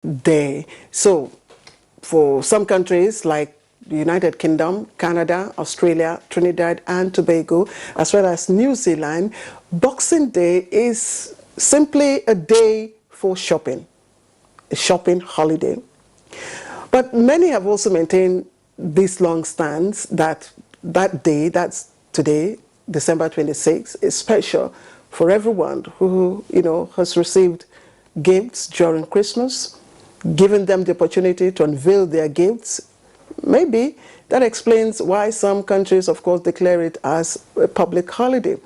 Day. So for some countries like the United Kingdom, Canada, Australia, Trinidad and Tobago, as well as New Zealand, Boxing Day is simply a day for shopping, a shopping holiday. But many have also maintained this long stance that that day, that's today, December 26th, is special for everyone who, has received gifts during Christmas, giving them the opportunity to unveil their gifts. Maybe that explains why some countries, of course, declare it as a public holiday,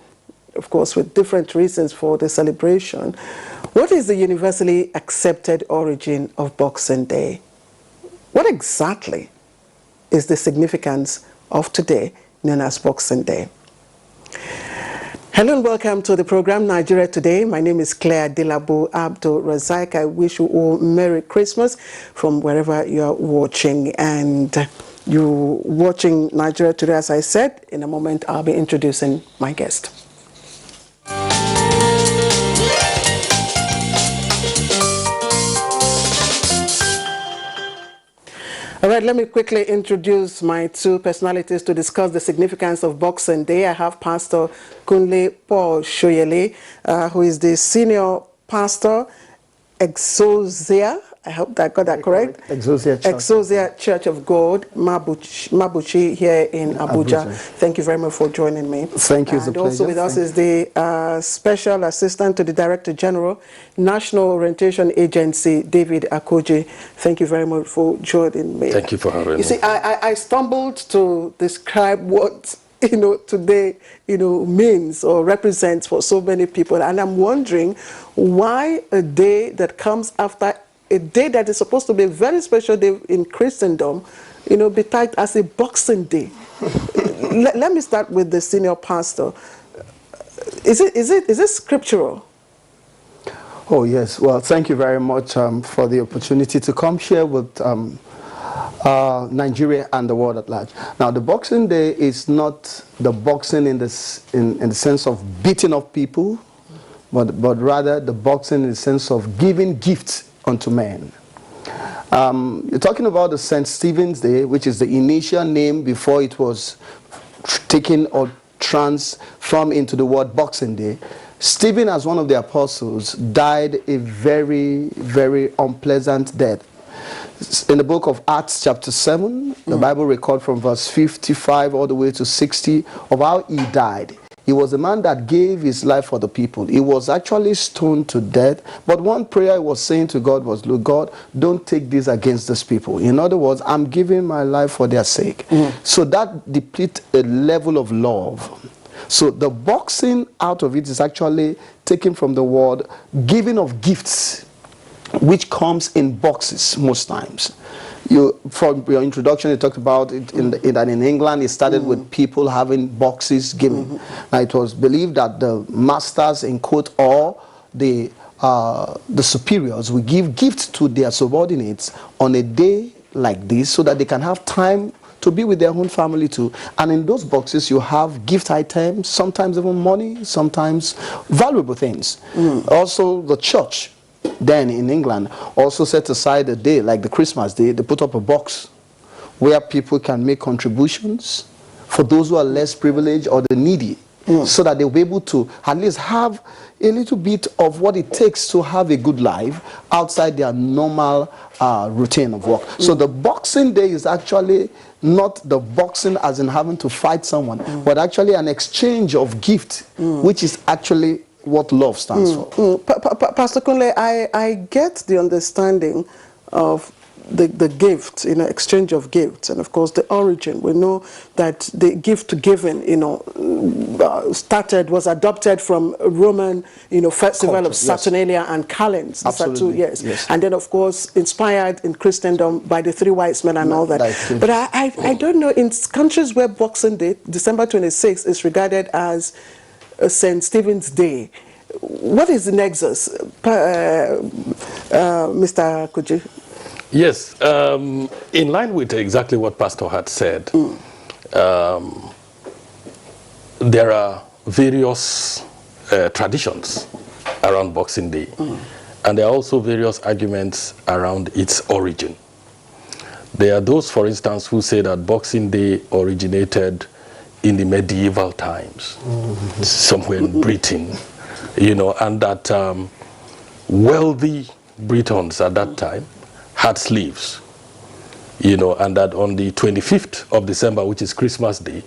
of course, with different reasons for the celebration. What is the universally accepted origin of Boxing Day? What exactly is the significance of today known as Boxing Day? Hello and welcome to the program Nigeria Today. My name is Claire Dilabo Abdul Razak. I wish you all Merry Christmas from wherever you are watching. And you're watching Nigeria Today, as I said. In a moment, I'll be introducing my guest. All right, let me quickly introduce my two personalities to discuss the significance of Boxing Day. I have Pastor Kunle Paul Shoyele, who is the senior pastor, Exousia. I hope that got that correct. Exousia Church of God, Mabuchi, here in Abuja. Thank you very much for joining me. Thank you. And also with us is the Special Assistant to the Director General, National Orientation Agency, David Akoji. Thank you very much for joining me. Thank you for having me. You see, I stumbled to describe what today means or represents for so many people, and I'm wondering why a day that comes after a day that is supposed to be a very special day in Christendom, be tagged as a Boxing Day. Let me start with the senior pastor. Is it scriptural? Oh yes. Well, thank you very much for the opportunity to come share with Nigeria and the world at large. Now, the Boxing Day is not the boxing in the sense of beating up people, but rather the boxing in the sense of giving gifts unto men. You're talking about the St. Stephen's Day, which is the initial name before it was taken or transformed into the word Boxing Day. Stephen, as one of the apostles, died a very, very unpleasant death. In the book of Acts chapter 7, the Bible records from verse 55 all the way to 60 of how he died. He was a man that gave his life for the people. He was actually stoned to death. But one prayer he was saying to God was, look, God, don't take this against these people. In other words, I'm giving my life for their sake. So that depletes a level of love. So the boxing out of it is actually taken from the word giving of gifts, which comes in boxes most times. From your introduction, you talked about it that in England it started with people having boxes given. Now it was believed that the masters in court or the superiors would give gifts to their subordinates on a day like this so that they can have time to be with their own family too. And in those boxes you have gift items, sometimes even money, sometimes valuable things. Also the church then in England also set aside a day like the Christmas Day. They put up a box where people can make contributions for those who are less privileged or the needy, so that they'll be able to at least have a little bit of what it takes to have a good life outside their normal routine of work. So the Boxing Day is actually not the boxing as in having to fight someone, but actually an exchange of gift, which is actually what love stands for. Pastor Kunle, I get the understanding of the gift, exchange of gifts, and of course the origin. We know that the gift giving, was adopted from Roman, festival of Saturnalia and Calends. Absolutely. Yes. And then of course inspired in Christendom by the three wise men and all that. But I don't know, in countries where Boxing Day, December 26th, is regarded as St. Stephen's Day, what is the nexus, Mr. Kuji? Yes, in line with exactly what Pastor had said, there are various traditions around Boxing Day. And there are also various arguments around its origin. There are those, for instance, who say that Boxing Day originated in the medieval times, somewhere in Britain, you know, and that wealthy Britons at that time had slaves, you know, and that on the 25th of December, which is Christmas Day,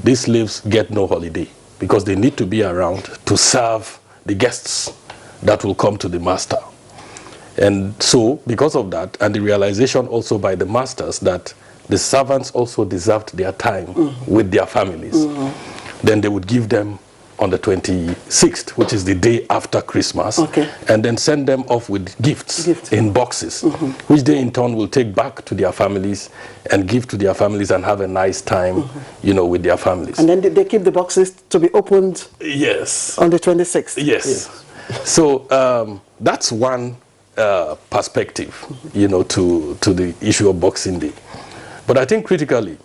these slaves get no holiday because they need to be around to serve the guests that will come to the master. And so, because of that, and the realization also by the masters that the servants also deserved their time with their families, then they would give them on the 26th, which is the day after Christmas, and then send them off with gifts in boxes, which they in turn will take back to their families and give to their families and have a nice time, you know, with their families. And then they keep the boxes to be opened Yes. on the 26th. Yes. So that's one perspective, you know, to the issue of Boxing Day. But I think critically,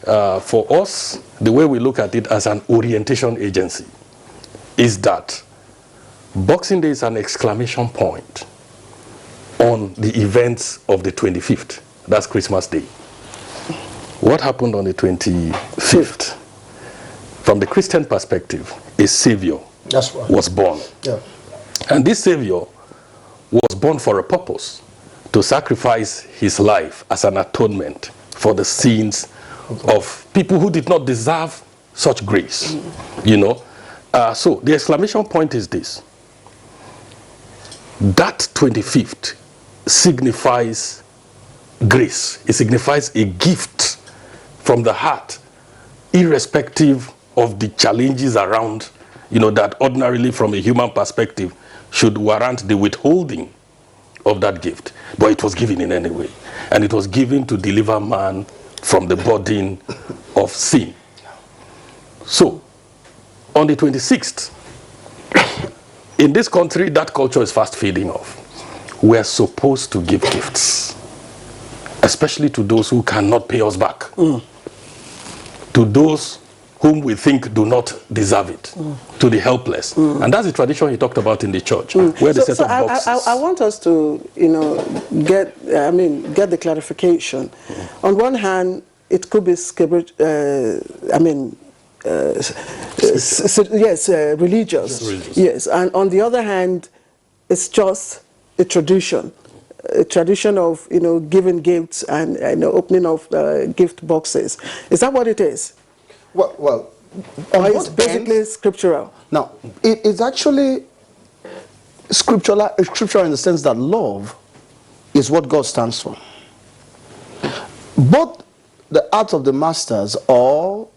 for us, the way we look at it as an orientation agency is that Boxing Day is an exclamation point on the events of the 25th. That's Christmas Day. What happened on the 25th? From the Christian perspective, a Savior was born. Yeah. And this Savior was born for a purpose, to sacrifice his life as an atonement for the sins of people who did not deserve such grace, you know. So the exclamation point is this: that 25th signifies grace. It signifies a gift from the heart, irrespective of the challenges around, you know, that ordinarily from a human perspective should warrant the withholding of that gift. But it was given in any way. And it was given to deliver man from the burden of sin. So, on the 26th, in this country, that culture is fast fading off. We're supposed to give gifts, especially to those who cannot pay us back, to those whom we think do not deserve it, to the helpless. And that's the tradition he talked about in the church, where they set up boxes. I want us to, you know, get the clarification. On one hand, it could be religious. Yes, and on the other hand, it's just a tradition of, you know, giving gifts and, you know, opening of gift boxes. Is that what it is? Well, or it's basically scriptural? Now, it's actually scriptural in the sense that love is what God stands for. Both the art of the masters or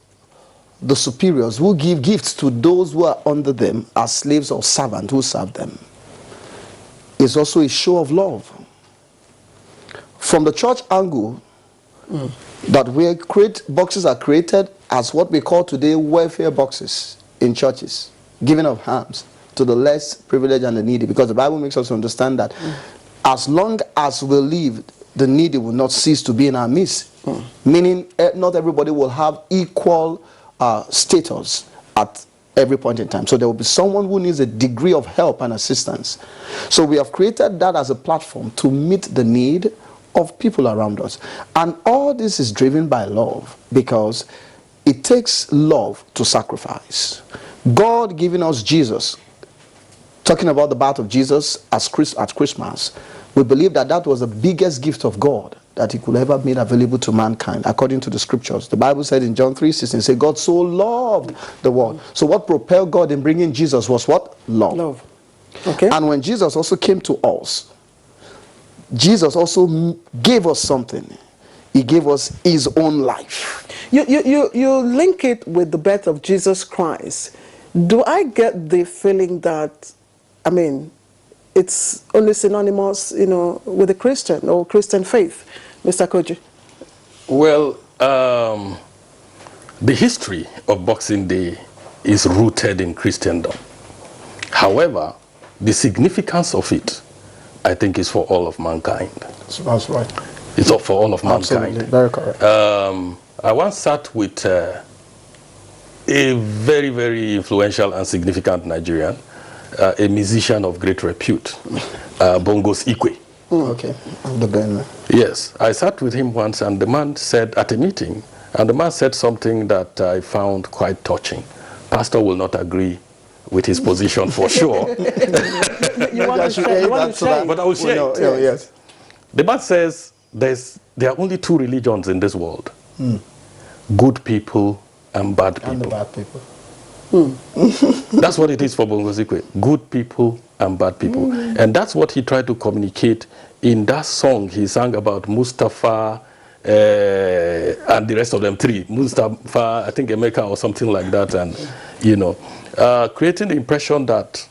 the superiors who give gifts to those who are under them as slaves or servants who serve them is also a show of love. From the church angle, that boxes are created as what we call today welfare boxes in churches, giving of alms to the less privileged and the needy, because the Bible makes us understand that as long as we live, the needy will not cease to be in our midst, meaning not everybody will have equal status at every point in time. So there will be someone who needs a degree of help and assistance. So we have created that as a platform to meet the need of people around us. And all this is driven by love, because it takes love to sacrifice. God giving us Jesus, talking about the birth of Jesus at Christmas, we believe that that was the biggest gift of God that he could ever made available to mankind, according to the scriptures. The Bible said in John 3:16, say God so loved the world. So what propelled God in bringing Jesus was what? Love. Okay. And when Jesus also came to us, Jesus also gave us something. He gave us his own life. You link it with the birth of Jesus Christ. Do I get the feeling that, I mean, it's only synonymous, you know, with the Christian or Christian faith, Mr. Koji? Well, the history of Boxing Day is rooted in Christendom. However, the significance of it, I think, is for all of mankind. That's right. It's for all of mankind. Absolutely, very correct. I once sat with a very, very influential and significant Nigerian, a musician of great repute, Bongos Ikwe. Okay. The Benue. Yes, I sat with him once, and the man said at a meeting, and the man said something that I found quite touching. Pastor will not agree with his position for sure. You want to share? But I will share it. Yes. The man says there are only two religions in this world. Good people and bad people. And the bad people. That's what it is for Bongozikwe. Good people and bad people. And that's what he tried to communicate in that song he sang about Mustafa and the rest of them three. Mustafa, I think Emeka or something like that. And, you know, creating the impression that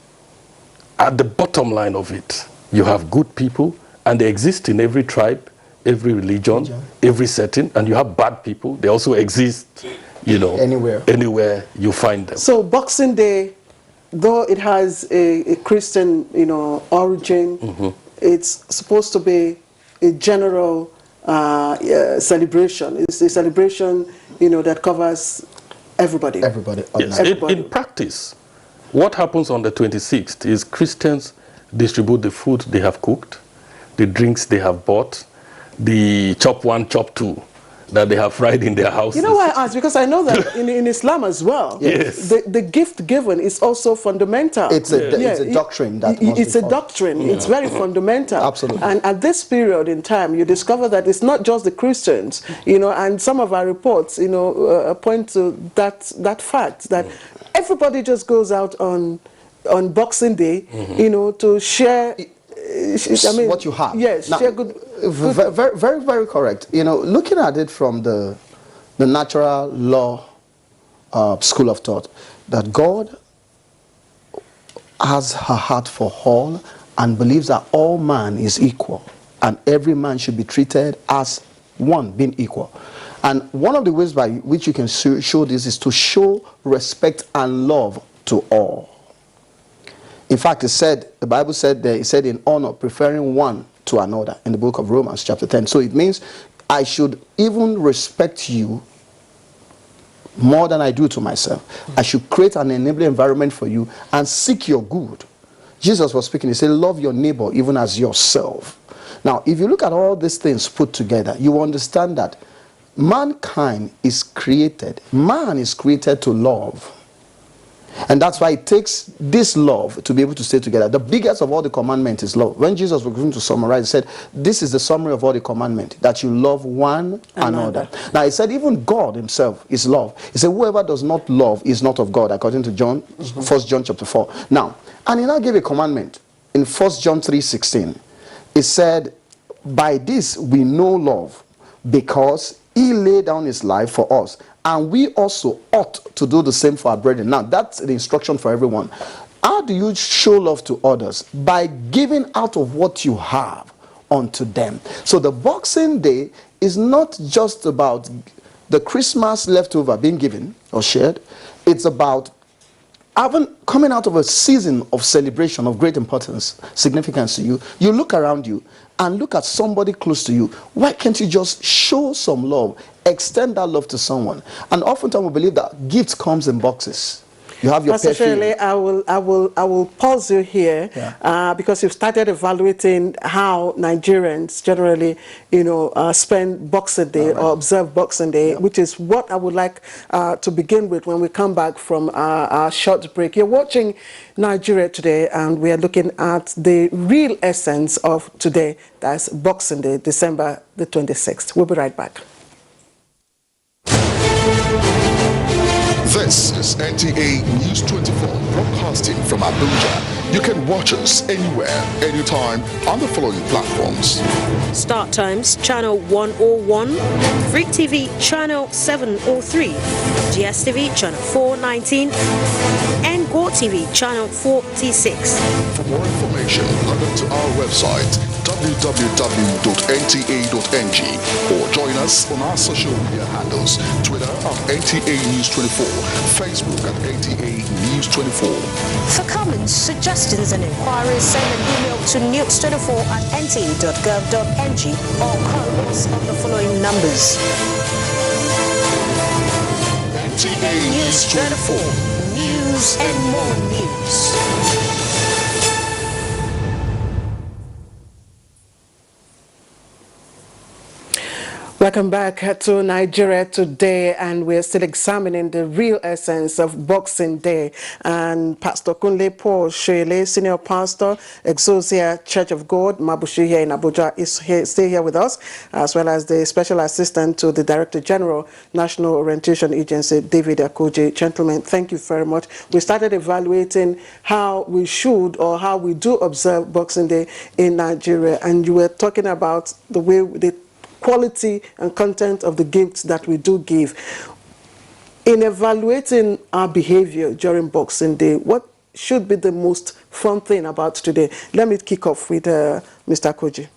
at the bottom line of it, you have good people, and they exist in every tribe, every religion, every setting, and you have bad people. They also exist, you know, anywhere you find them. So Boxing Day, though it has a Christian, you know, origin, it's supposed to be a general celebration. It's a celebration, you know, that covers everybody. Everybody. Yes. Everybody. In practice, what happens on the 26th is Christians distribute the food they have cooked, the drinks they have bought, the chop one, chop two that they have fried in their houses. You know why I ask? Because I know that in Islam as well, Yes. the gift given is also fundamental. It's a doctrine that must it's be a followed. doctrine. It's very fundamental. Absolutely. And at this period in time, you discover that it's not just the Christians, you know, and some of our reports, you know, point to that fact that everybody just goes out on Boxing Day, you know, to share. I mean, what you have. Yes, now, share good. Very, very, very correct. You know, looking at it from the natural law school of thought, that God has a heart for all and believes that all man is equal and every man should be treated as one, being equal. And one of the ways by which you can show this is to show respect and love to all. In fact, the Bible said there, it said in honor, preferring one to another in the book of Romans chapter 10. So it means I should even respect you more than I do to myself. I should create an enabling environment for you and seek your good. Jesus was speaking, he said, love your neighbor even as yourself. Now, if you look at all these things put together, you understand that mankind is created, man is created to love. And that's why it takes this love to be able to stay together. The biggest of all the commandments is love. When Jesus was going to summarize, he said, this is the summary of all the commandments, that you love one another. Now, he said even God himself is love. He said, whoever does not love is not of God, according to John, 1 John chapter 4. Now, and he now gave a commandment in 1 John 3:16. It said, by this we know love, because he laid down his life for us. And we also ought to do the same for our brethren. Now, that's the instruction for everyone. How do you show love to others? By giving out of what you have unto them. So the Boxing Day is not just about the Christmas leftover being given or shared. It's about coming out of a season of celebration of great importance, significance to you. You look around you and look at somebody close to you. Why can't you just show some love? Extend that love to someone. And oftentimes we believe that gifts comes in boxes. You have your Pastor perfume. Shirley, I will pause you here because you've started evaluating how Nigerians generally, you know, spend Boxing Day or observe Boxing Day, which is what I would like to begin with when we come back from our short break. You're watching Nigeria Today, and we are looking at the real essence of today. That's Boxing Day, December the 26th. We'll be right back. This is NTA News 24, broadcasting from Abuja. You can watch us anywhere, anytime on the following platforms. Start Times, Channel 101, Freak TV, Channel 703, GSTV, Channel 419, and Go TV, Channel 46. For more information, log on to our website, www.nta.ng, or join us on our social media handles, Twitter at NTA News 24, Facebook at NTA News 24. For comments, suggestions and inquiries, send an email to news24@nta.gov.ng or call us on the following numbers. NTA News 24. news and more news. Welcome back to Nigeria Today, and we're still examining the real essence of Boxing Day. And Pastor Kunle Paul Shele, Senior Pastor, Exousia Church of God, Mabushi here in Abuja, is still here with us, as well as the Special Assistant to the Director General, National Orientation Agency, David Akoje. Gentlemen, thank you very much. We started evaluating how we should or how we do observe Boxing Day in Nigeria, and you were talking about the way the quality and content of the gifts that we do give. In evaluating our behavior during Boxing Day, what should be the most fun thing about today? Let me kick off with Mr. Koji.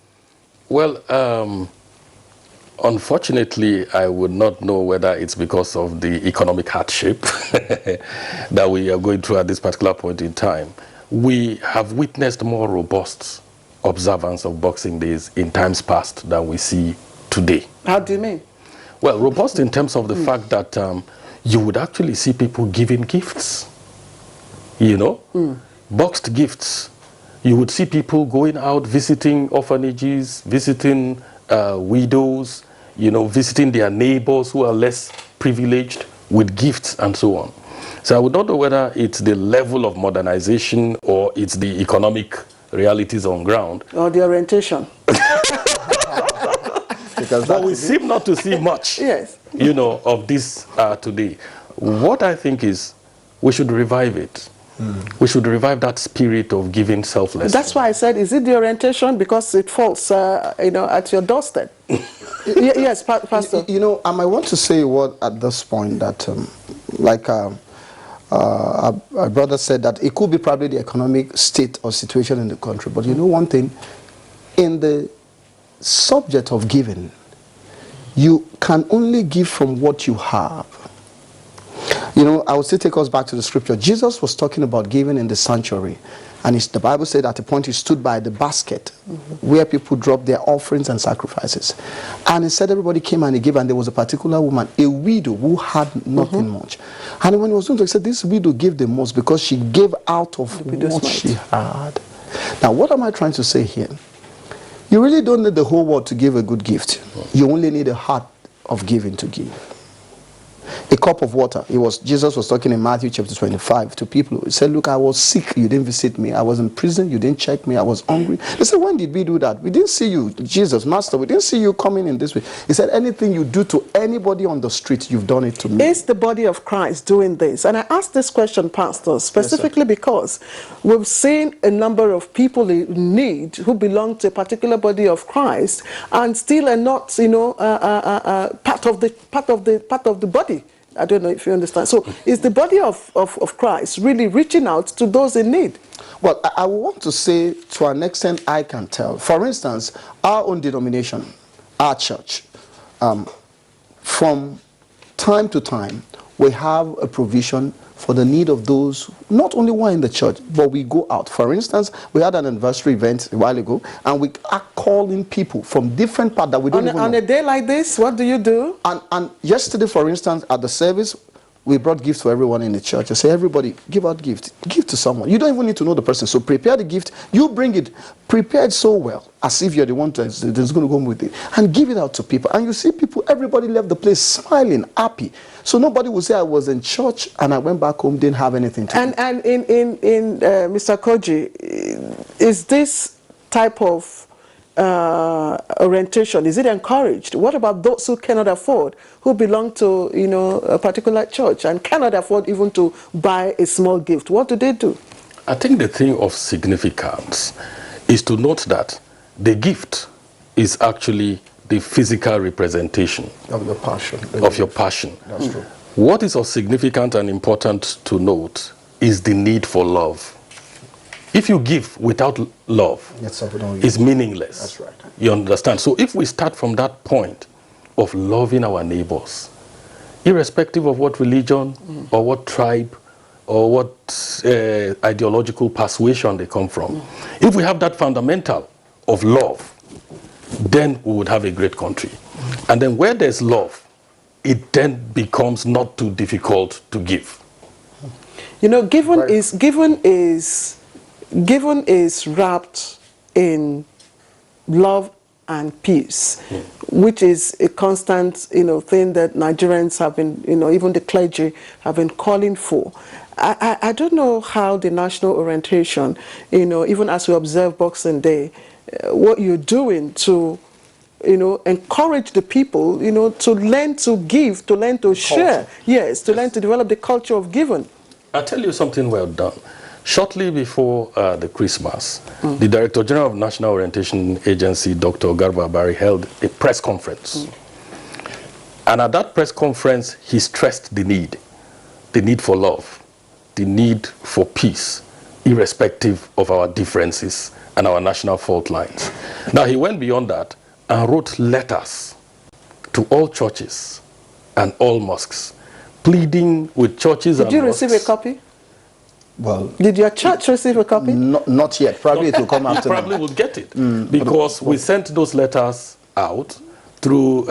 Well, unfortunately, I would not know whether it's because of the economic hardship that we are going through at this particular point in time. We have witnessed more robust observance of Boxing Days in times past than we see today. How do you mean? Well, robust in terms of the fact that you would actually see people giving gifts, you know, boxed gifts. You would see people going out, visiting orphanages, visiting widows, you know, visiting their neighbors who are less privileged with gifts and so on. So I would not know whether it's the level of modernization or it's the economic realities on ground. Or the orientation. But we seem not to see much, Yes. you know, of this today. What I think is we should revive it. We should revive that spirit of giving selflessly. That's why I said, is it the orientation? Because it falls, you know, at your doorstep. Yes, Pastor. You know, I might want to say what at this point that, our brother said that it could be probably the economic state or situation in the country. But you know one thing, in the subject of giving, you can only give from what you have. You know, I will still take us back to the scripture. Jesus was talking about giving in the sanctuary, and the Bible said at a point he stood by the basket where people dropped their offerings and sacrifices, and he said everybody came and he gave, and there was a particular woman, a widow, who had nothing much, and when he was doing it, he said this widow gave the most because she gave out of what she had. Now, what am I trying to say here? You really don't need the whole world to give a good gift. You only need a heart of giving to give. A cup of water. Jesus was talking in Matthew chapter 25 to people. He said, look, I was sick, you didn't visit me. I was in prison, you didn't check me. I was hungry. They said, when did we do that? We didn't see you, Jesus, Master. We didn't see you coming in this way. He said, anything you do to anybody on the street, you've done it to me. Is the body of Christ doing this? And I ask this question, Pastor, specifically because we've seen a number of people in need who belong to a particular body of Christ and still are not, you know, part of the body. I don't know if you understand. So is the body of Christ really reaching out to those in need? Well, I want to say, to an extent I can tell. For instance, our own denomination, our church, from time to time, we have a provision for the need of those, not only one in the church, but we go out. For instance, we had an anniversary event a while ago, and we are calling people from different parts that we don't even know. On a day like this, what do you do? And yesterday, for instance, at the service, we brought gifts for everyone in the church. I say, everybody, give out gifts. Give to someone. You don't even need to know the person. So prepare the gift. You bring it prepared so well, as if you're the one that's going to go with it, and give it out to people. And you see people, everybody left the place smiling, happy. So nobody will say, I was in church and I went back home, didn't have anything to do. And in Mr. Koji, is this type of orientation, is it encouraged? What about those who cannot afford, who belong to, you know, a particular church and cannot afford even to buy a small gift? What do they do? I think the thing of significance is to note that the gift is actually the physical representation Of your passion. of your passion. That's true. What is of significant and important to note is the need for love. If you give without love, it's meaningless. That's right. You understand? So if we start from that point of loving our neighbors, irrespective of what religion or what tribe or what ideological persuasion they come from, if we have that fundamental of love, then we would have a great country. And then where there's love, it then becomes not too difficult to give. You know, given is wrapped in love and peace, which is a constant, thing that Nigerians have been, even the clergy have been calling for. I don't know how the national orientation, even as we observe Boxing Day, what you're doing to, encourage the people, to learn to give, to learn to share. Yes, to learn to develop the culture of giving. I'll tell you something well done. Shortly before the Christmas, the Director General of National Orientation Agency, Dr. Garba Bari, held a press conference. And at that press conference, he stressed the need for love, the need for peace, irrespective of our differences and our national fault lines. Now, he went beyond that and wrote letters to all churches and all mosques, pleading with churches and mosques. Did you receive a copy? Well, did your church receive a copy? Not yet. Probably it will come after. Probably will get it because we sent those letters out through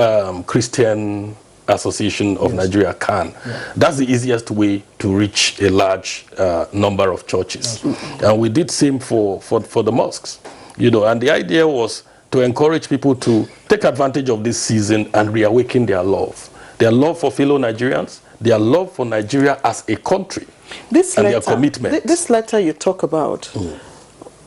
Christian Association of Nigeria, CAN. That's the easiest way to reach a large number of churches, and we did same for the mosques, And the idea was to encourage people to take advantage of this season and reawaken their love for fellow Nigerians, their love for Nigeria as a country. This and letter, their commitment. This letter you talk about,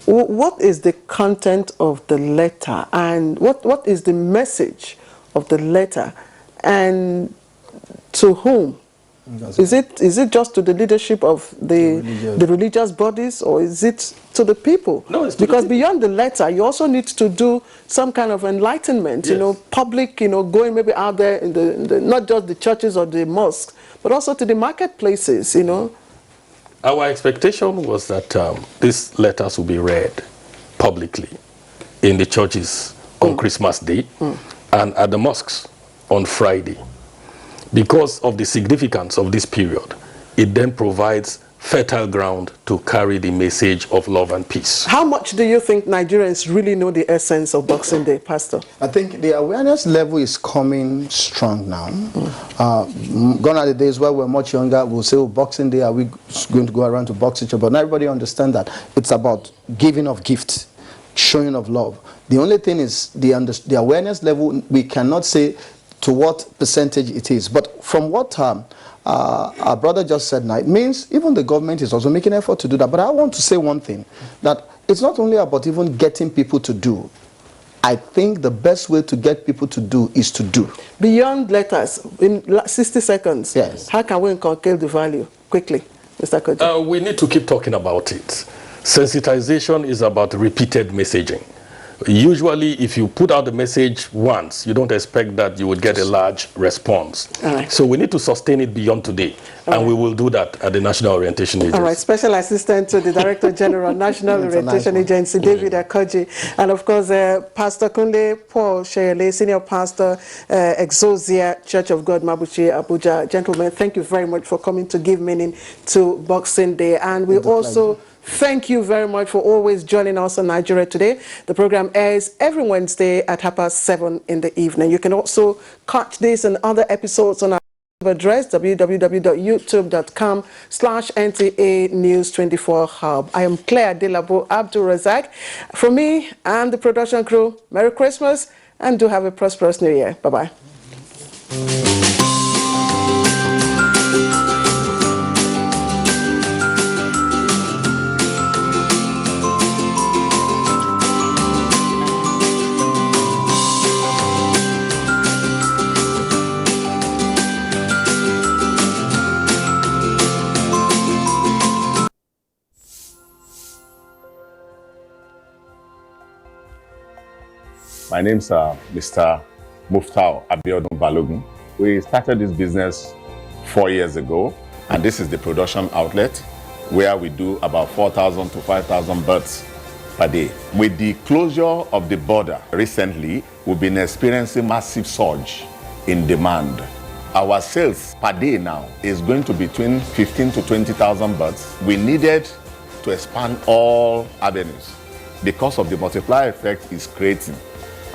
what is the content of the letter, and what is the message of the letter, and to whom? Is it just to the leadership of the religious bodies, or is it to the people? No, it's to because the beyond the letter, you also need to do some kind of enlightenment. Yes. Public, going maybe out there in the not just the churches or the mosques, but also to the marketplaces. Our expectation was that these letters will be read publicly in the churches on Christmas Day and at the mosques on Friday. Because of the significance of this period, it then provides fertile ground to carry the message of love and peace. How much do you think Nigerians really know the essence of Boxing Day, Pastor? I think the awareness level is coming strong now. Gone are the days where we're much younger, we'll say, Boxing Day, are we going to go around to box each other? But now everybody understands that it's about giving of gifts, showing of love. The only thing is the awareness level, we cannot say to what percentage it is. But from what our brother just said now, it means even the government is also making an effort to do that. But I want to say one thing, that it's not only about even getting people to do. I think the best way to get people to do is to do. Beyond letters, in 60 seconds, yes. How can we inculcate the value? Quickly, Mr. Koji. We need to keep talking about it. Sensitization is about repeated messaging. Usually, if you put out the message once, you don't expect that you would get a large response. Right. So we need to sustain it beyond today, and we will do that at the National Orientation Agency. All right, Special Assistant to the Director General, National Orientation Agency, David Akoji, and of course, Pastor Kunle Paul Sheyele, Senior Pastor, Exosia Church of God, Mabuchi, Abuja. Gentlemen, thank you very much for coming to give meaning to Boxing Day, and we also thank you very much for always joining us on Nigeria Today. The program airs every Wednesday at 7:30 in the evening. You can also catch this and other episodes on our address, www.youtube.com/NTA News 24 Hub. I am Claire Delabo Abdul Razak. From me and the production crew, Merry Christmas and do have a prosperous New Year. Bye-bye. My name's Mr. Muftau Abiodun Balogun. We started this business 4 years ago, and this is the production outlet where we do about 4,000 to 5,000 birds per day. With the closure of the border recently, we've been experiencing massive surge in demand. Our sales per day now is going to be between 15 to 20,000 birds. We needed to expand all avenues because of the multiplier effect it's creating.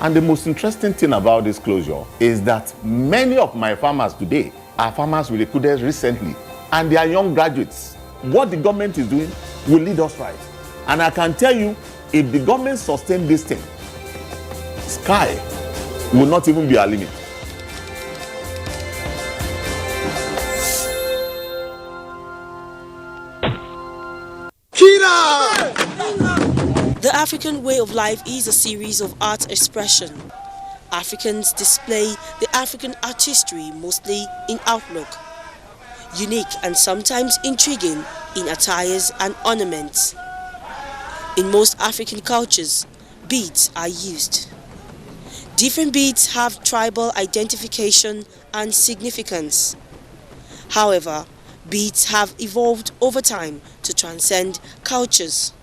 And the most interesting thing about this closure is that many of my farmers today are farmers we recruited recently, and they are young graduates. what the government is doing will lead us right. And I can tell you, if the government sustain this thing, sky will not even be our limit. The African way of life is a series of art expression. Africans display the African artistry mostly in outlook, unique and sometimes intriguing in attires and ornaments. In most African cultures, beads are used. Different beads have tribal identification and significance. However, beads have evolved over time to transcend cultures.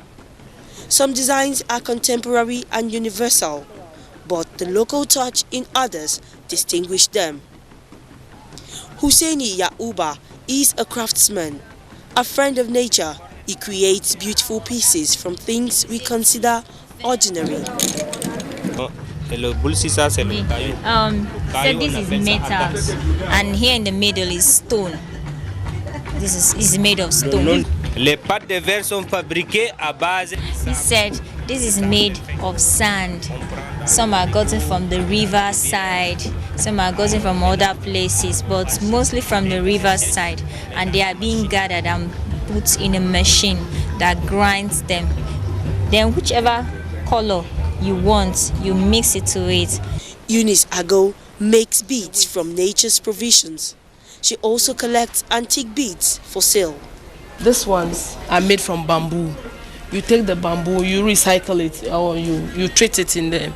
Some designs are contemporary and universal, but the local touch in others distinguish them. Hussaini Yauba is a craftsman, a friend of nature. He creates beautiful pieces from things we consider ordinary. So this is metals, and here in the middle is stone. This is made of stone. Les pattes de verre sont fabriquées à base. He said this is made of sand. Some are gotten from the river side, some are gotten from other places, but mostly from the river side, and they are being gathered and put in a machine that grinds them. Then whichever color you want, you mix it to it. Eunice Ago makes beads from nature's provisions. She also collects antique beads for sale. These ones are made from bamboo. You take the bamboo, you recycle it, or you treat it in the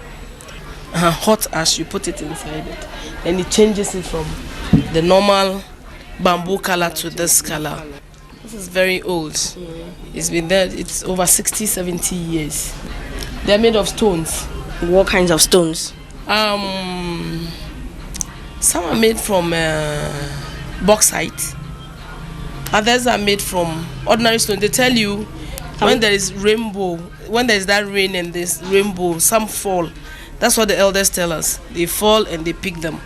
hot ash, you put it inside it, and it changes it from the normal bamboo color to this color. This is very old. It's been there, it's over 60-70 years. They're made of stones. What kinds of stones? Some are made from bauxite. Others are made from ordinary stone. They tell you when there is rainbow, when there is that rain and this rainbow, some fall. That's what the elders tell us. They fall and they pick them.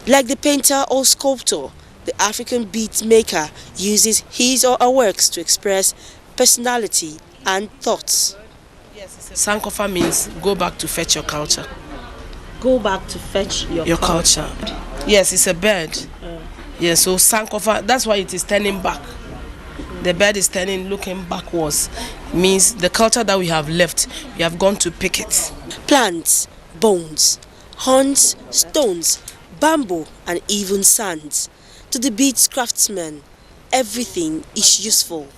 Like the painter or sculptor, the African bead maker uses his or her works to express personality and thoughts. Sankofa means go back to fetch your culture. Go back to fetch your culture. Yes, it's a bird. Yes, so Sankofa, that's why it is turning back. The bird is turning, looking backwards. Means the culture that we have left, we have gone to pick it. Plants, bones, horns, stones, bamboo, and even sands. To the beads craftsman, everything is useful.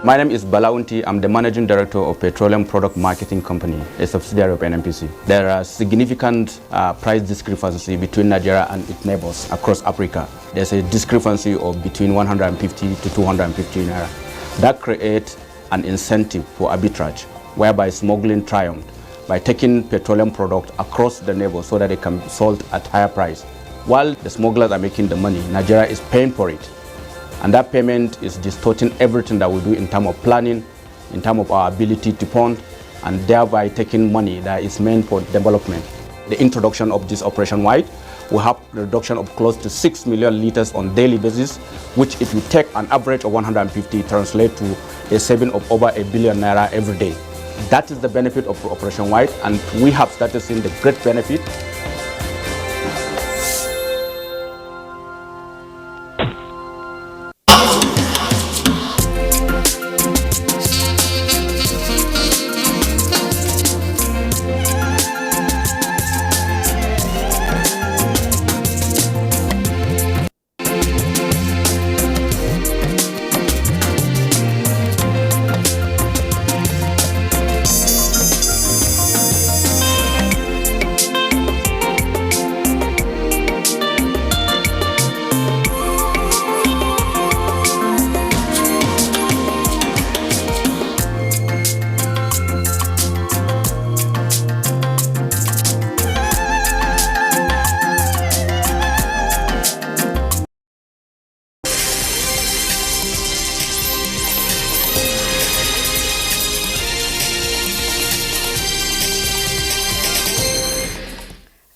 My name is Balaunti. I'm the Managing Director of Petroleum Product Marketing Company, a subsidiary of NNPC. There are significant price discrepancy between Nigeria and its neighbors across Africa. There's a discrepancy of between 150 to 250 naira. That creates an incentive for arbitrage, whereby smuggling triumphed by taking petroleum products across the neighbors so that they can be sold at higher price. While the smugglers are making the money, Nigeria is paying for it. And that payment is distorting everything that we do in terms of planning, in terms of our ability to fund, and thereby taking money that is meant for development. The introduction of this Operation White will have a reduction of close to 6 million liters on daily basis, which if you take an average of 150, translate to a saving of over 1 billion naira every day. That is the benefit of Operation White, and we have started seeing the great benefit.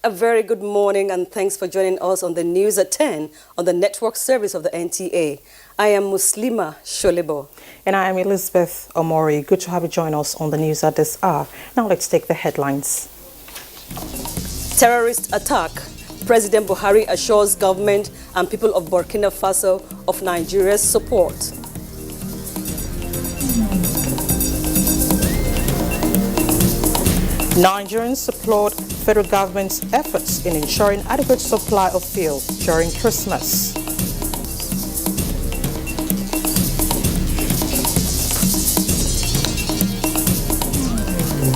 A very good morning and thanks for joining us on the News at 10 on the network service of the NTA. I am Muslima Sholebo. And I am Elizabeth Omori. Good to have you join us on the news at this hour. Now let's take the headlines. Terrorist attack. President Buhari assures government and people of Burkina Faso of Nigeria's support. Nigerians applaud federal government's efforts in ensuring adequate supply of fuel during Christmas.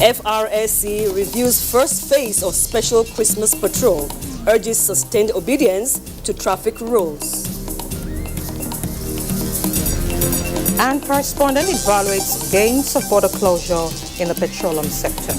FRSC reviews first phase of special Christmas patrol, urges sustained obedience to traffic rules. And correspondent evaluates gains of border closure in the petroleum sector.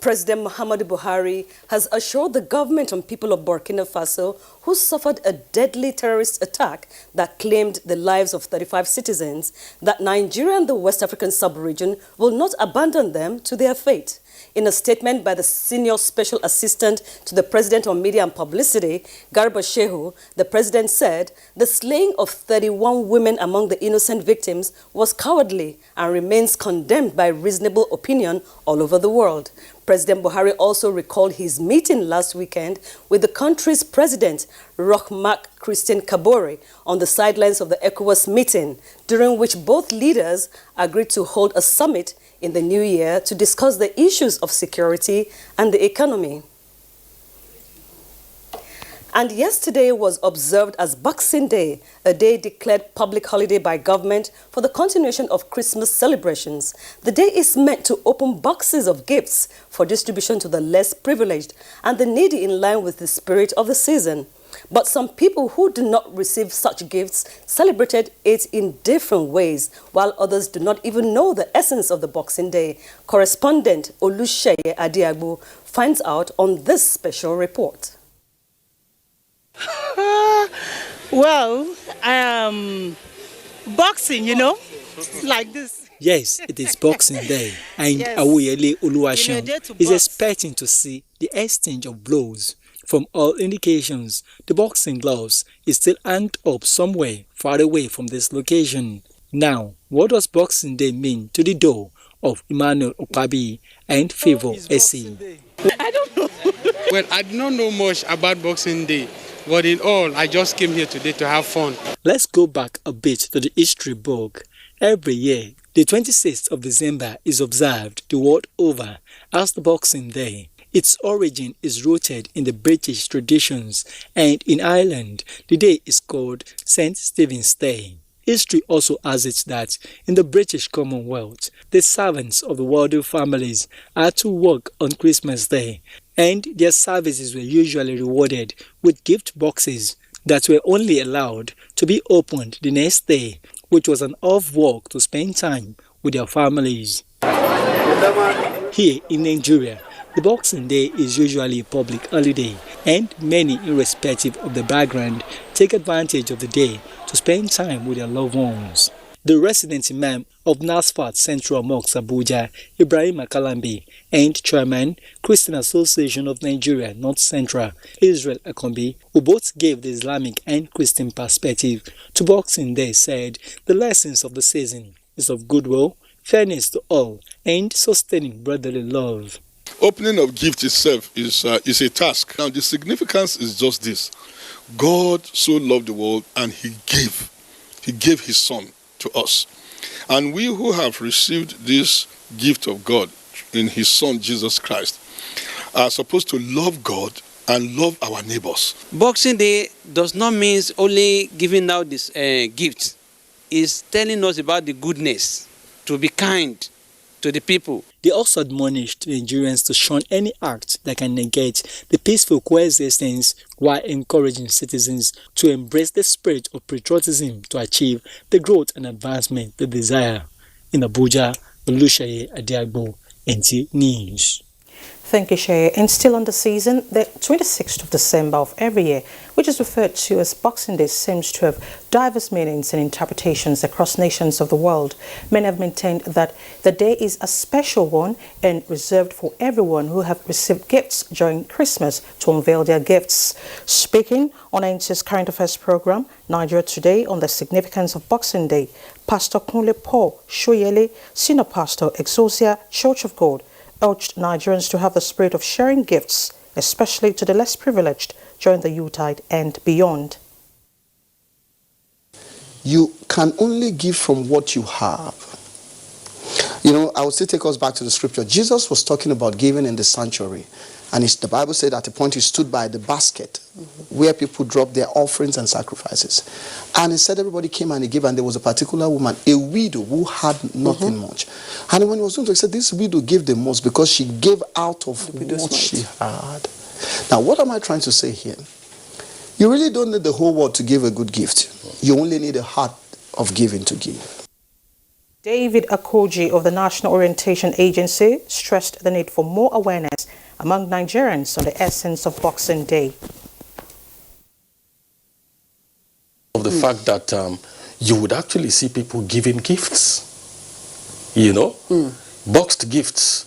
President Muhammadu Buhari has assured the government and people of Burkina Faso, who suffered a deadly terrorist attack that claimed the lives of 35 citizens, that Nigeria and the West African sub-region will not abandon them to their fate. In a statement by the Senior Special Assistant to the President on Media and Publicity, Garba Shehu, the President said the slaying of 31 women among the innocent victims was cowardly and remains condemned by reasonable opinion all over the world. President Buhari also recalled his meeting last weekend with the country's president, Roch-Marc Christian Kabore, on the sidelines of the ECOWAS meeting, during which both leaders agreed to hold a summit in the new year to discuss the issues of security and the economy. And yesterday was observed as Boxing Day, a day declared public holiday by government for the continuation of Christmas celebrations. The day is meant to open boxes of gifts for distribution to the less privileged and the needy in line with the spirit of the season. But some people who do not receive such gifts celebrated it in different ways, while others do not even know the essence of the Boxing Day. Correspondent Olusheye Adiagbo finds out on this special report. Well, boxing, like this. Yes, it is Boxing Day, and Yes. Awuyele Oluwaseun day to is box. expecting to see the exchange of blows. From all indications, the boxing gloves is still hanged up somewhere far away from this location. Now, what does Boxing Day mean to the door of Emmanuel Okabi and Favour Esi? I don't know. Well, I do not know much about Boxing Day, but in all, I just came here today to have fun. Let's go back a bit to the history book. Every year, the 26th of December is observed the world over as the Boxing Day. Its origin is rooted in the British traditions, and in Ireland, the day is called St. Stephen's Day. History also has it that in the British Commonwealth, the servants of the Waldo families had to work on Christmas Day, and their services were usually rewarded with gift boxes that were only allowed to be opened the next day, which was an off work to spend time with their families. Here in Nigeria, the Boxing Day is usually a public holiday, and many, irrespective of the background, take advantage of the day to spend time with their loved ones. The resident imam of Nasfat Central Mosque Abuja, Ibrahim Akalambi, and chairman, Christian Association of Nigeria North Central, Israel Akombi, who both gave the Islamic and Christian perspective to Boxing Day, said the lessons of the season is of goodwill, fairness to all, and sustaining brotherly love. Opening of gift itself is a task. Now the significance is just this: God so loved the world and He gave His Son to us, and we who have received this gift of God in His Son Jesus Christ are supposed to love God and love our neighbors. Boxing Day does not mean only giving out this gift. It's telling us about the goodness, to be kind to the people. They also admonished Nigerians to shun any act that can negate the peaceful coexistence while encouraging citizens to embrace the spirit of patriotism to achieve the growth and advancement they desire. In Abuja, Olushaye Adiagbo, NTA News. Thank you, Shay. And still on the season, the 26th of December of every year, which is referred to as Boxing Day, seems to have diverse meanings and interpretations across nations of the world. Many have maintained that the day is a special one and reserved for everyone who have received gifts during Christmas to unveil their gifts. Speaking on NTA's Current Affairs program, Nigeria Today, on the significance of Boxing Day, Pastor Kunle Paul Shoyele, Senior Pastor, Exousia Church of God, urged Nigerians to have the spirit of sharing gifts, especially to the less privileged during the Yuletide and beyond. You can only give from what you have. You know, I would still take us back to the scripture. Jesus was talking about giving in the sanctuary. And the Bible said at a point he stood by the basket where people dropped their offerings and sacrifices. And he said everybody came and he gave, and there was a particular woman, a widow, who had nothing much. And when he was doing it, he said this widow gave the most because she gave out of what she had. Now, what am I trying to say here? You really don't need the whole world to give a good gift. You only need a heart of giving to give. David Akoji of the National Orientation Agency stressed the need for more awareness among Nigerians on the essence of Boxing Day. Of the fact that you would actually see people giving gifts, you know, boxed gifts.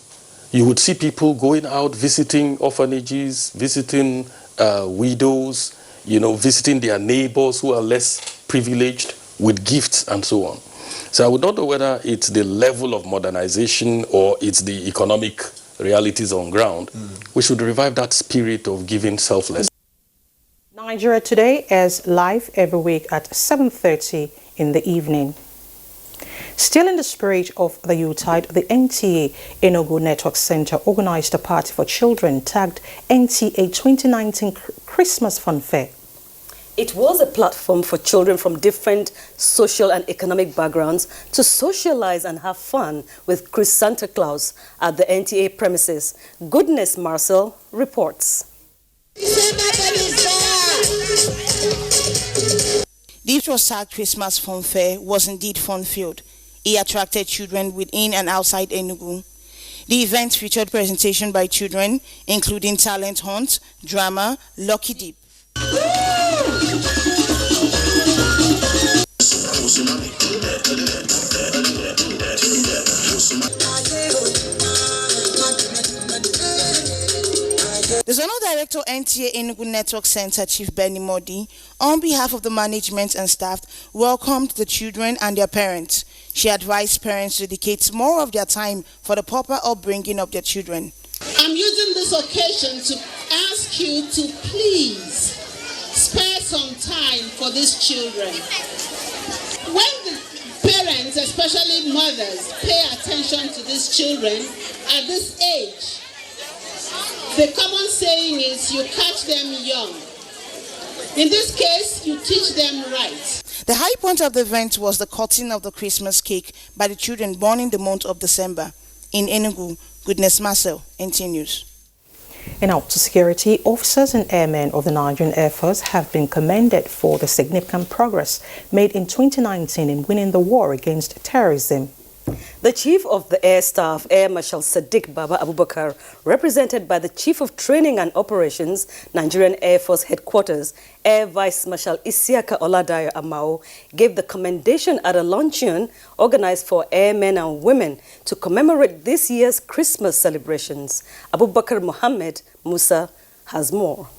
You would see people going out, visiting orphanages, visiting widows, you know, visiting their neighbors who are less privileged with gifts and so on. So I would not know whether it's the level of modernization or it's the economic realities on ground. We should revive that spirit of giving selfless. Nigeria Today airs live every week at 7:30 in the evening. Still in the spirit of the Yuletide, the NTA Enugu Network Center organized a party for children tagged NTA 2019 Christmas Fun Fair. It was a platform for children from different social and economic backgrounds to socialize and have fun with Chris Santa Claus at the NTA premises. Goodness Marcel reports. The Trosag Christmas Fun Fair was indeed fun-filled. It attracted children within and outside Enugu. The event featured presentation by children, including talent hunt, drama, lucky dip. The Zonal Director NTA Enugu Network Center, Chief Benny Modi, on behalf of the management and staff, welcomed the children and their parents. She advised parents to dedicate more of their time for the proper upbringing of their children. I'm using this occasion to ask you to please spare some time for these children. When the parents, especially mothers, pay attention to these children at this age, the common saying is you catch them young. In this case, you teach them right. The high point of the event was the cutting of the Christmas cake by the children born in the month of December. In Enugu, Goodness Marcel, NT News. And out to security, officers and airmen of the Nigerian Air Force have been commended for the significant progress made in 2019 in winning the war against terrorism. The Chief of the Air Staff, Air Marshal Sadiq Baba Abubakar, represented by the Chief of Training and Operations, Nigerian Air Force Headquarters, Air Vice Marshal Isiaka Oladayo Amao, gave the commendation at a luncheon organized for airmen and women to commemorate this year's Christmas celebrations. Abubakar Mohammed Musa has more.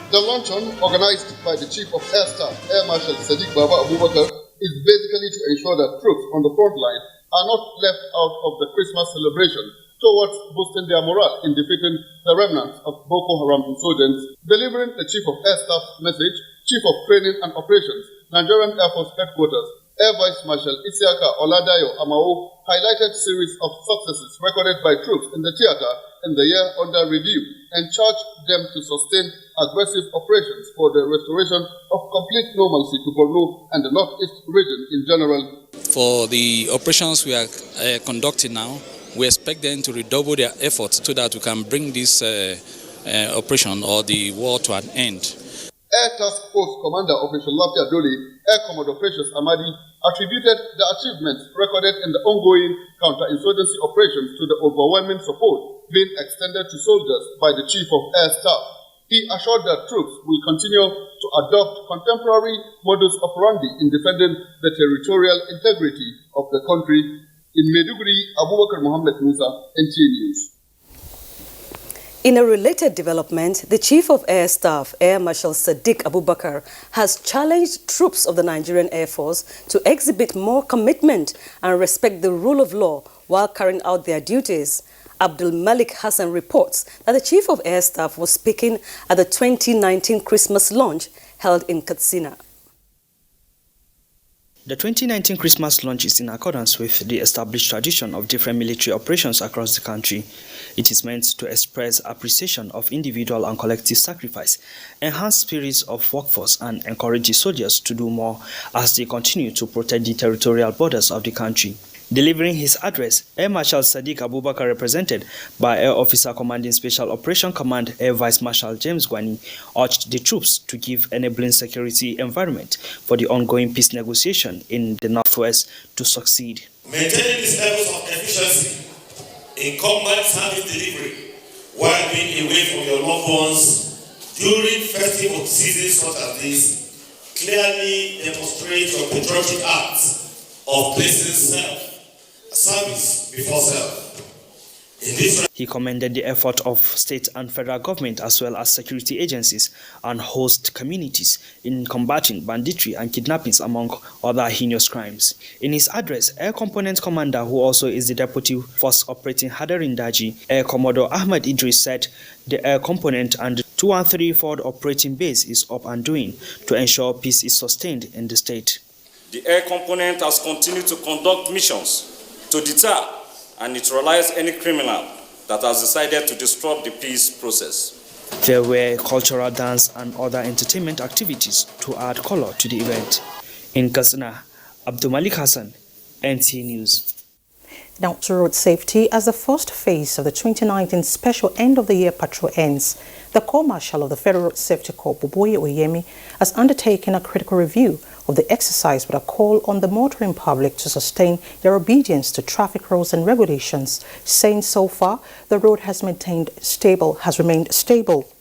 The luncheon, organized by the Chief of Air Staff, Air Marshal Sadiq Baba Abubakar, is basically to ensure that troops on the front line are not left out of the Christmas celebration towards boosting their morale in defeating the remnants of Boko Haram insurgents. Delivering the Chief of Air Staff message, Chief of Training and Operations, Nigerian Air Force Headquarters, Air Vice Marshal Isiaka Oladayo Amao highlighted series of successes recorded by troops in the theater in the year under review and charged them to sustain aggressive operations for the restoration of complete normalcy to Borno and the Northeast region in general. For the operations we are conducting now, we expect them to redouble their efforts so that we can bring this operation or the war to an end. Air Task Force Commander Operation Lafia Dole, Air Commodore Precious Amadi, attributed the achievements recorded in the ongoing counterinsurgency operations to the overwhelming support being extended to soldiers by the Chief of Air Staff. He assured that troops will continue to adopt contemporary modus operandi in defending the territorial integrity of the country. In Maiduguri, Abubakar Mohammed Musa, NTA News. In a related development, the Chief of Air Staff, Air Marshal Sadiq Abubakar, has challenged troops of the Nigerian Air Force to exhibit more commitment and respect the rule of law while carrying out their duties. Abdul Malik Hassan reports that the Chief of Air Staff was speaking at the 2019 Christmas lunch held in Katsina. The 2019 Christmas lunch is in accordance with the established tradition of different military operations across the country. It is meant to express appreciation of individual and collective sacrifice, enhance spirits of workforce, and encourage the soldiers to do more as they continue to protect the territorial borders of the country. Delivering his address, Air Marshal Sadiq Abubakar, represented by Air Officer Commanding Special Operation Command Air Vice Marshal James Gwani, urged the troops to give enabling security environment for the ongoing peace negotiation in the Northwest to succeed. Maintaining these levels of efficiency in combat service delivery while being away from your loved ones during festive seasons such as this clearly demonstrates your patriotic acts of placing service before self. He commended the effort of state and federal government as well as security agencies and host communities in combating banditry and kidnappings among other heinous crimes. In his address, Air Component Commander, who also is the Deputy Force Operating Hadarin Daji, Air Commodore Ahmed Idris, said the Air Component and the 213 Forward Operating Base is up and doing to ensure peace is sustained in the state. The Air Component has continued to conduct missions to deter and neutralize any criminal that has decided to disrupt the peace process. There were cultural dance and other entertainment activities to add color to the event. In Katsina, Abdul Malik Hassan, NTA News. Now to road safety. As the first phase of the 2019 special end-of-the-year patrol ends, the Corps Marshal of the Federal Road Safety Corps, Buboye Oyemi, has undertaken a critical review of the exercise with a call on the motoring public to sustain their obedience to traffic rules and regulations, saying so far the road has remained stable.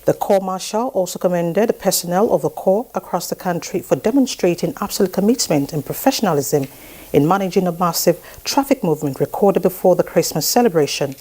The Corps Marshal also commended the personnel of the Corps across the country for demonstrating absolute commitment and professionalism in managing a massive traffic movement recorded before the Christmas celebration.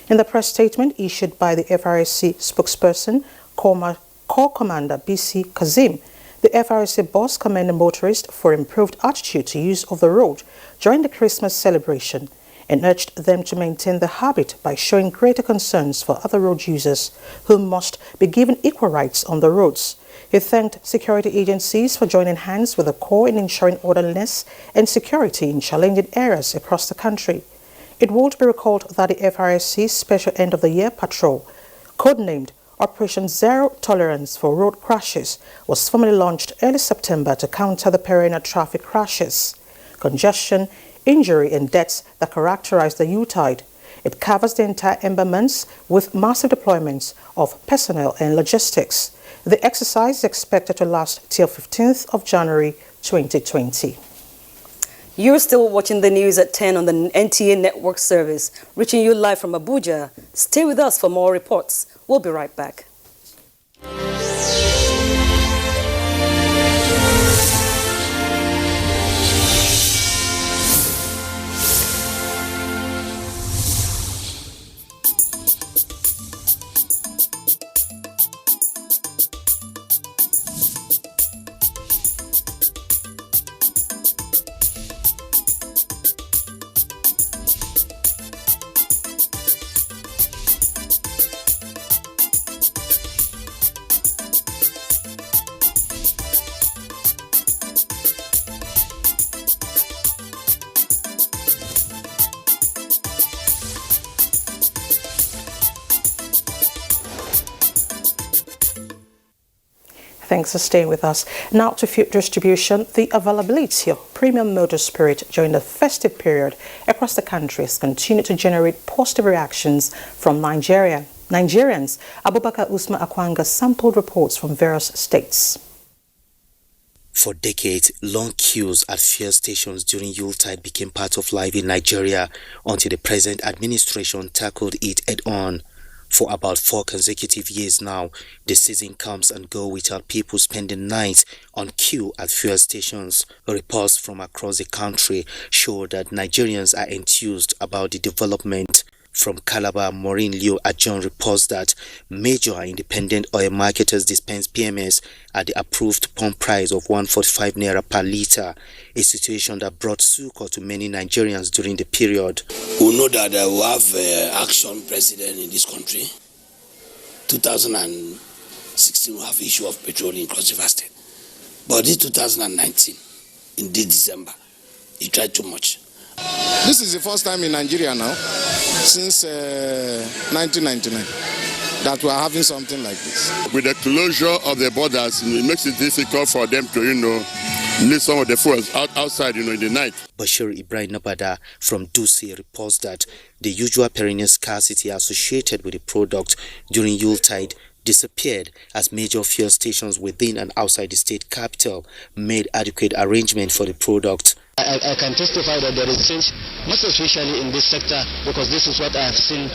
In the press statement issued by the FRSC spokesperson, Corps Commander BC Kazim, the FRSC boss commended motorists for improved attitude to use of the road during the Christmas celebration and urged them to maintain the habit by showing greater concerns for other road users who must be given equal rights on the roads. He thanked security agencies for joining hands with the Corps in ensuring orderliness and security in challenging areas across the country. It would be recalled that the FRSC Special End-of-the-Year Patrol, codenamed Operation Zero Tolerance for Road Crashes, was formally launched early September to counter the perennial traffic crashes, congestion, injury and deaths that characterize the Yuletide. It covers the entire Ember months with massive deployments of personnel and logistics. The exercise is expected to last till 15th of January 2020. You're still watching the news at 10 on the NTA Network service, reaching you live from Abuja. Stay with us for more reports. We'll be right back. Thanks for staying with us. Now to fuel distribution. The availability of premium motor spirit during the festive period across the country has continued to generate positive reactions from Nigeria. Nigerians. Abubakar Usman Akwanga sampled reports from various states. For decades, long queues at fuel stations during Yuletide became part of life in Nigeria until the present administration tackled it head-on. For about 4 consecutive years now, the season comes and goes without people spending nights on queue at fuel stations. Reports from across the country show that Nigerians are enthused about the development. From Calabar, Maureen Liu Ajon reports that major independent oil marketers dispense PMS at the approved pump price of 145 naira per litre, a situation that brought succor to many Nigerians during the period. We know that we have action president in this country. 2016 we have issue of petrol in Cross River State. But this 2019, in this December, he tried too much. This is the first time in Nigeria now, since 1999, that we are having something like this. With the closure of the borders, it makes it difficult for them to, leave some of the fuels outside, in the night. Bashir Ibrahim Nabada from Dutse reports that the usual perennial scarcity associated with the product during Yuletide disappeared as major fuel stations within and outside the state capital made adequate arrangement for the product. I can testify that there is change, most especially in this sector, because this is what I have seen